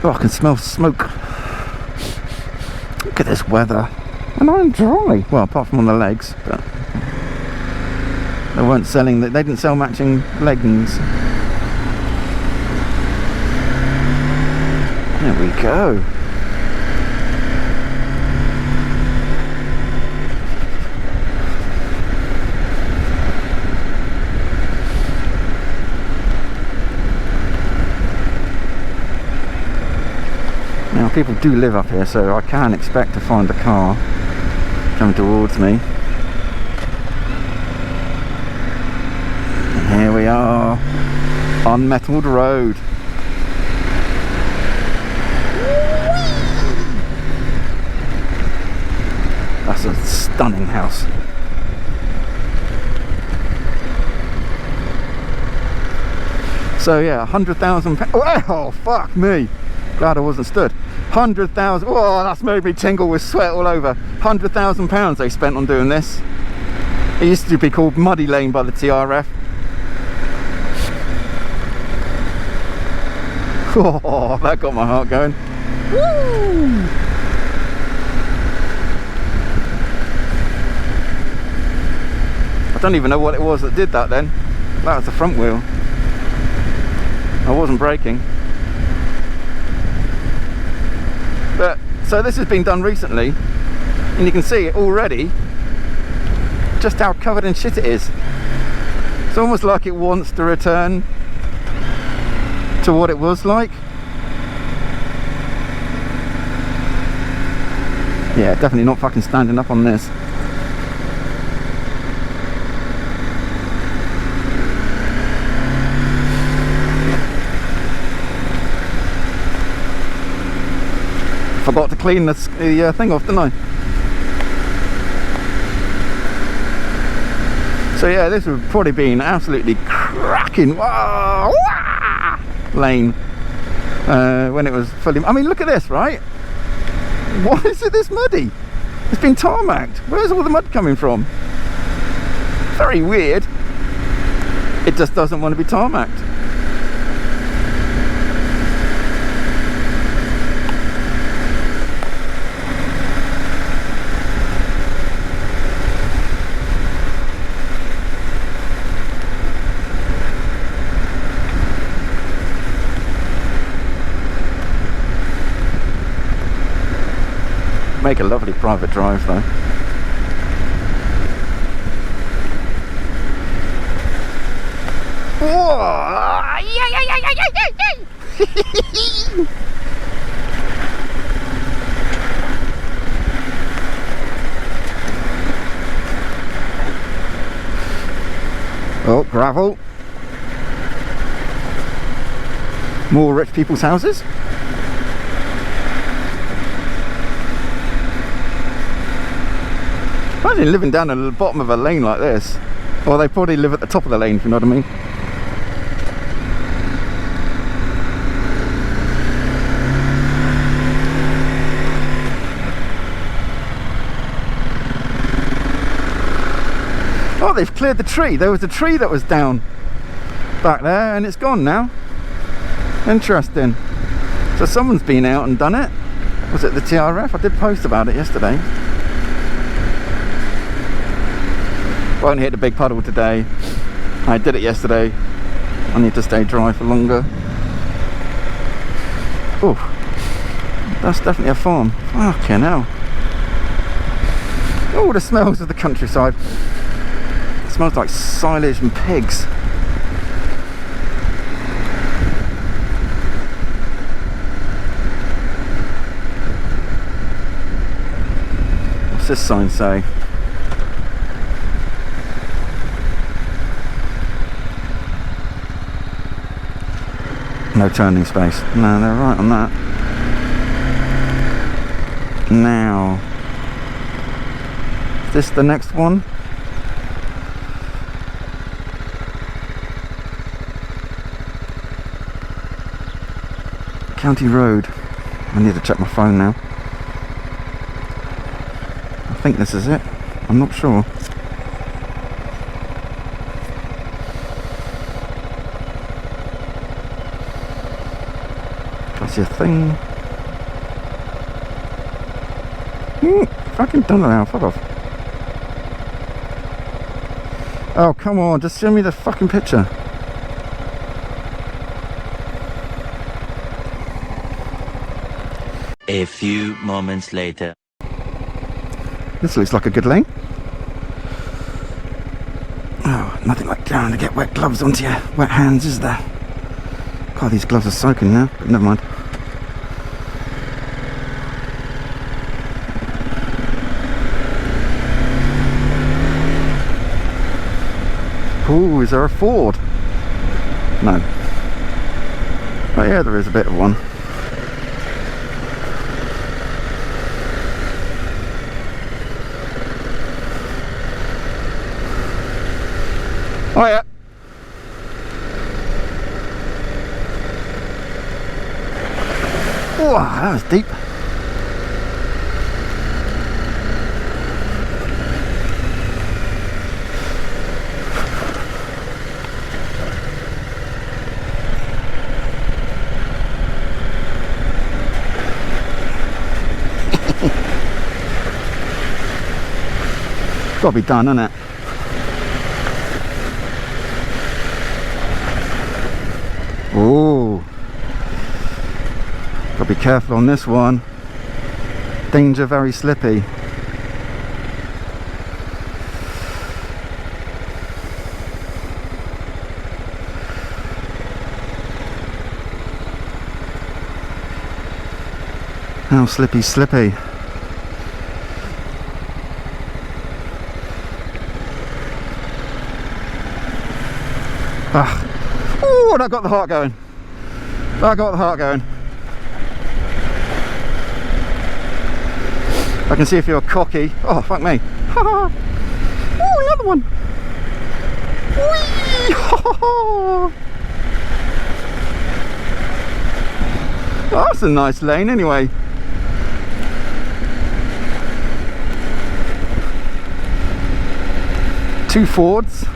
Oh, I can smell smoke. Look at this weather. And I'm dry. Well, apart from on the legs, but they weren't selling, they didn't sell matching leggings. There we go. Now people do live up here, so I can expect to find a car coming towards me. And here we are, unmetalled road. That's a stunning house. So yeah, £100,000. Oh fuck me! Glad I wasn't stood. 100,000. Oh, that's made me tingle with sweat all over. £100,000 they spent on doing this. It used to be called Muddy Lane by the TRF. Oh, that got my heart going. Woo! I don't even know what it was that did that then. That was the front wheel. I wasn't braking. But so this has been done recently, and you can see it already just how covered in shit it is. It's almost like it wants to return to what it was like. Yeah, definitely not fucking standing up on this. Forgot to clean the thing off, didn't I? So yeah, this would probably been absolutely cracking lane when it was fully. I mean, look at this, right? Why is it this muddy? It's been tarmacked. Where's all the mud coming from? Very weird. It just doesn't want to be tarmacked. Make a lovely private drive though. Whoa! Oh, gravel. More rich people's houses. Imagine living down at the bottom of a lane like this. Or they probably live at the top of the lane, if you know what I mean. Oh, they've cleared the tree. There was a tree that was down back there and it's gone now. Interesting. So someone's been out and done it. Was it the TRF? I did post about it yesterday. Won't hit the big puddle today. I did it yesterday. I need to stay dry for longer. Oh, that's definitely a farm. Fucking hell. Oh, the smells of the countryside. It smells like silage and pigs. What's this sign say? No turning space. No, they're right on that. Now, is this the next one? County Road. I need to check my phone now. I think this is it. I'm not sure. That's your thing. Fucking done it now, fuck off. Oh, come on, just show me the fucking picture. A few moments later. This looks like a good lane. Oh, nothing like trying to get wet gloves onto your wet hands, is there? God, these gloves are soaking now, but never mind. Ooh, is there a Ford? No. Oh yeah, there is a bit of one. Oh yeah. Wow, that was deep. Got to be done, isn't it? Oh, got to be careful on this one. Danger, very slippy. How slippy, slippy. Ah. Oh, and I got the heart going. I got the heart going. I can see if you're cocky. Oh, fuck me. Oh, another one. Whee! Oh, that's a nice lane anyway. Two Fords.